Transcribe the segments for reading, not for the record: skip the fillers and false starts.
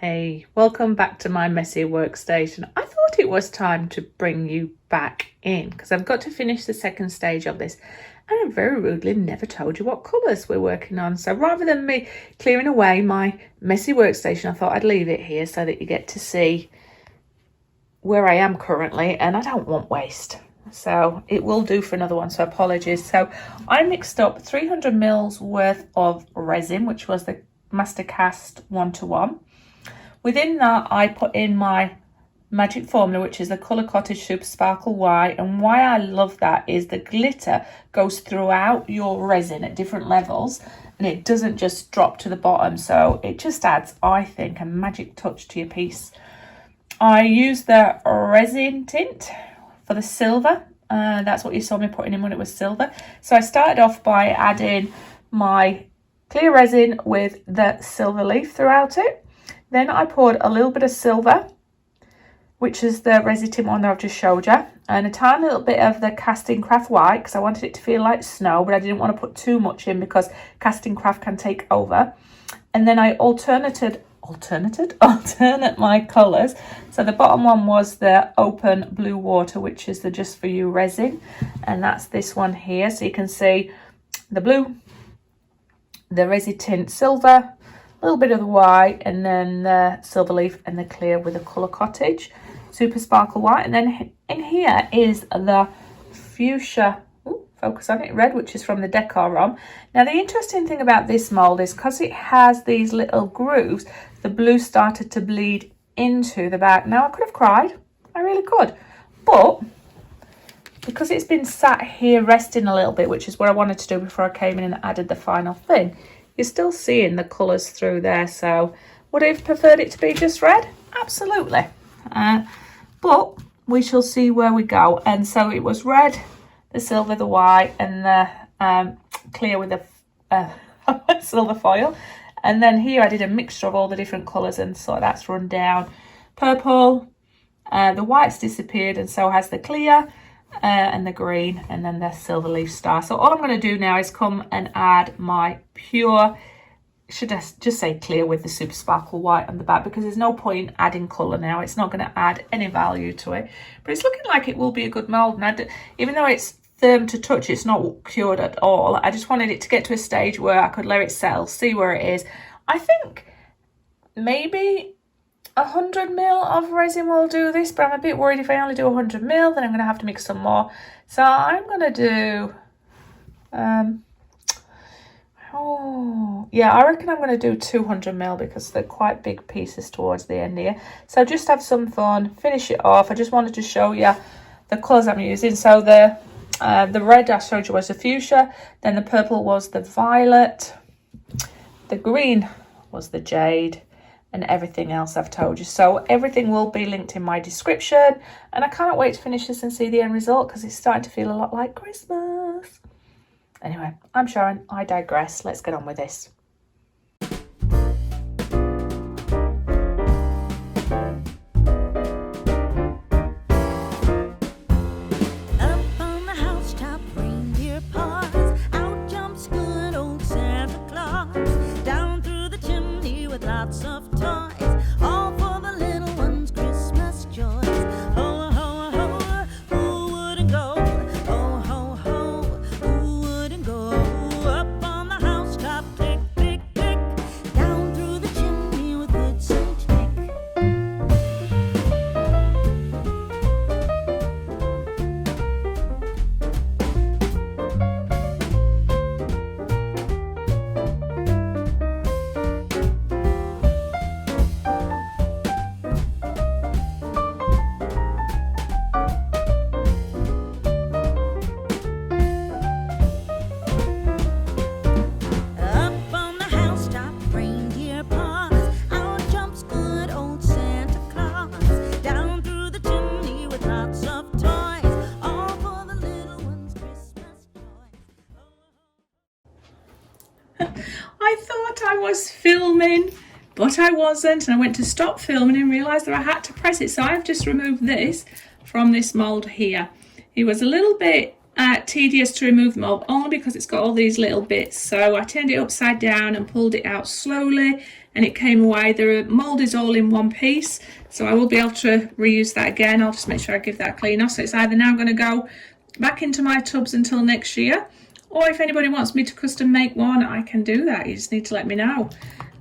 Hey, welcome back to my messy workstation. I thought it was time to bring you back in because I've got to finish the second stage of this, and I very rudely never told you what colours we're working on. So rather than me clearing away my messy workstation, I thought I'd leave it here so that you get to see where I am currently, and I don't want waste. So it will do for another one, so apologies. So I mixed up 300 mils worth of resin, which was the Mastercast 1-to-1. Within that, I put in my magic formula, which is the Colour Cottage Super Sparkle White. And why I love that is the glitter goes throughout your resin at different levels, and it doesn't just drop to the bottom. So it just adds, I think, a magic touch to your piece. I used the resin tint for the silver. That's what you saw me putting in when it was silver. So I started off by adding my clear resin with the silver leaf throughout it. Then I poured a little bit of silver, which is the resin tint one that I've just showed you, and a tiny little bit of the casting craft white because I wanted it to feel like snow, but I didn't want to put too much in because casting craft can take over. And then I alternate my colours. So the bottom one was the open blue water, which is the Just For You resin, and that's this one here. So you can see the blue, the resin tint silver, a little bit of the white, and then the silver leaf and the clear with the Colour Cottage Super Sparkle White. And then in here is the fuchsia, focus on it, red, which is from the Decor ROM. Now the interesting thing about this mould is because it has these little grooves, the blue started to bleed into the back. Now I could have cried, I really could, but because it's been sat here resting a little bit, which is what I wanted to do before I came in and added the final thing, you're still seeing the colours through there. So would I have preferred it to be just red? Absolutely. But we shall see where we go. And so it was red, the silver, the white, and the clear with the silver foil. And then here I did a mixture of all the different colours, and so that's run down. Purple, the white's disappeared, and so has the clear, and the green, and then the silver leaf star. So all I'm going to do now is come and add my pure, should I just say clear with the Super Sparkle White on the back, because there's no point adding colour now. It's not going to add any value to it, but it's looking like it will be a good mould. And even though it's firm to touch, it's not cured at all. I just wanted it to get to a stage where I could let it settle, see where it is. I think maybe 100 ml of resin will do this, but I'm a bit worried if I only do 100 ml, then I'm going to have to mix some more. So I'm going to do, I reckon I'm going to do 200 ml because they're quite big pieces towards the end here. So just have some fun, finish it off. I just wanted to show you the colours I'm using. So the red I showed you was the fuchsia, then the purple was the violet, the green was the jade, and everything else I've told you. So everything will be linked in my description, and I can't wait to finish this and see the end result because it's starting to feel a lot like Christmas. Anyway, I'm Sharon, I digress. Let's get on with this. I thought I was filming, but I wasn't, and I went to stop filming and realised that I had to press it. So I've just removed this from this mould here. It was a little bit tedious to remove the mould, only because it's got all these little bits. So I turned it upside down and pulled it out slowly, and it came away. The mould is all in one piece, so I will be able to reuse that again. I'll just make sure I give that a clean off. So it's either now going to go back into my tubs until next year, or if anybody wants me to custom make one, I can do that. You just need to let me know.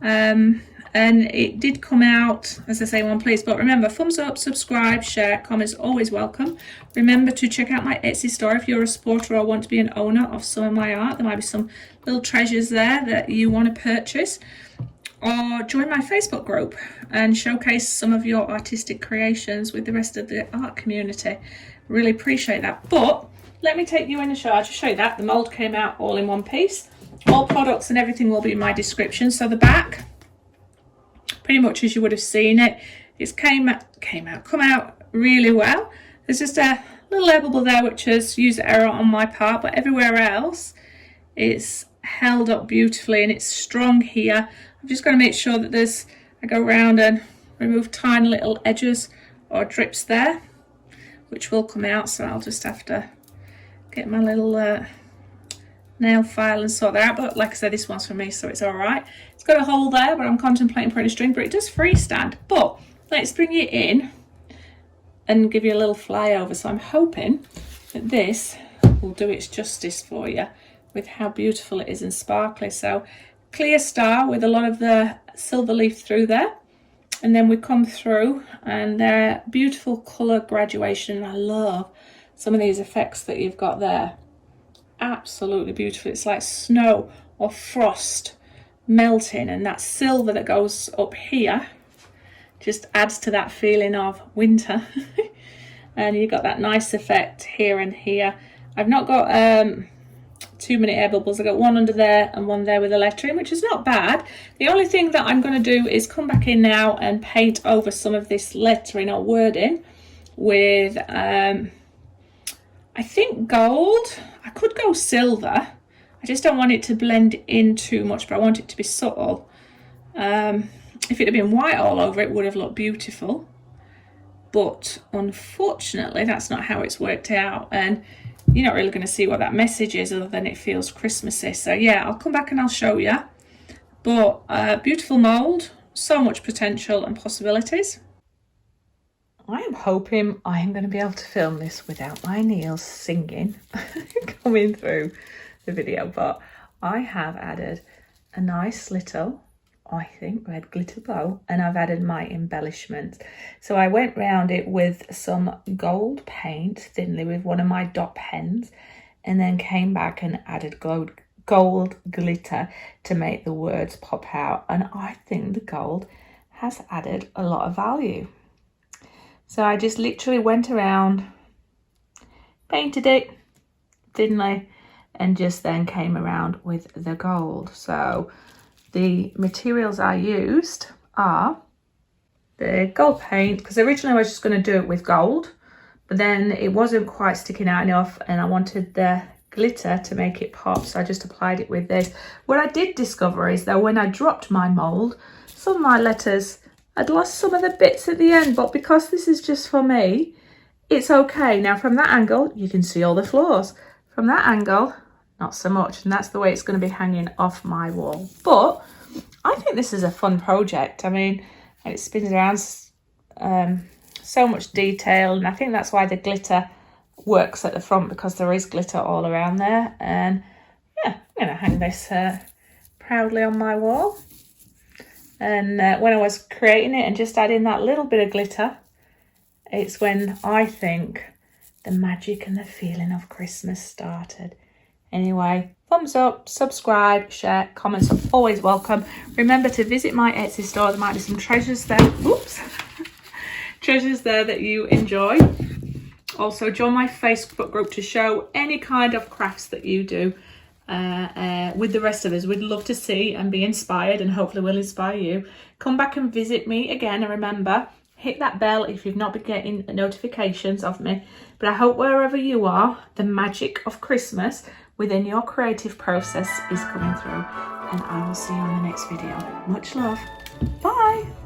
And it did come out, as I say, in one place. But remember, thumbs up, subscribe, share, comments, always welcome. Remember to check out my Etsy store if you're a supporter or want to be an owner of some of my art. There might be some little treasures there that you want to purchase. Or join my Facebook group and showcase some of your artistic creations with the rest of the art community. Really appreciate that. But let me take you in the show. I'll just show you that. The mould came out all in one piece. All products and everything will be in my description. So the back, pretty much as you would have seen it, it's come out really well. There's just a little label there which is user error on my part, but everywhere else it's held up beautifully and it's strong here. I'm just going to make sure that I go around and remove tiny little edges or drips there, which will come out. So I'll just have to get my little nail file and sort that out. But like I said, this one's for me, so it's all right. It's got a hole there, but I'm contemplating putting a string, but it does freestand. But let's bring it in and give you a little flyover. So I'm hoping that this will do its justice for you with how beautiful it is and sparkly. So clear star with a lot of the silver leaf through there, and then we come through and they're beautiful color graduation. I love some of these effects that you've got there. Absolutely beautiful. It's like snow or frost melting, and that silver that goes up here just adds to that feeling of winter. And you've got that nice effect here and here. I've not got too many air bubbles. I've got one under there and one there with the lettering, which is not bad. The only thing that I'm going to do is come back in now and paint over some of this lettering or wording with I think gold. I could go silver. I just don't want it to blend in too much, but I want it to be subtle. If it had been white all over, it would have looked beautiful. But unfortunately, that's not how it's worked out. And you're not really going to see what that message is other than it feels Christmassy. So yeah, I'll come back and I'll show you. But beautiful mould, so much potential and possibilities. I am hoping I am going to be able to film this without my nails singing coming through the video, but I have added a nice little, I think, red glitter bow, and I've added my embellishments. So I went round it with some gold paint thinly with one of my dot pens, and then came back and added gold glitter to make the words pop out, and I think the gold has added a lot of value. So I just literally went around, painted it thinly, and just then came around with the gold. So the materials I used are the gold paint, because originally I was just going to do it with gold, but then it wasn't quite sticking out enough and I wanted the glitter to make it pop, so I just applied it with this. What I did discover is that when I dropped my mould, some of my letters, I'd lost some of the bits at the end, but because this is just for me, it's okay. Now from that angle, you can see all the flaws. From that angle, not so much, and that's the way it's going to be hanging off my wall. But I think this is a fun project. I mean, it spins around, so much detail, and I think that's why the glitter works at the front, because there is glitter all around there. And yeah, I'm going to hang this proudly on my wall. And when I was creating it and just adding that little bit of glitter, it's when I think the magic and the feeling of Christmas started. Anyway, thumbs up, subscribe, share, comments are always welcome. Remember to visit my Etsy store. There might be some treasures there. Oops. Treasures there that you enjoy. Also, join my Facebook group to show any kind of crafts that you do with the rest of us. We'd love to see and be inspired, and hopefully we'll inspire you. Come back and visit me again, and remember, hit that bell if you've not been getting notifications of me. But I hope wherever you are, the magic of Christmas within your creative process is coming through, and I will see you in the next video. Much love. Bye.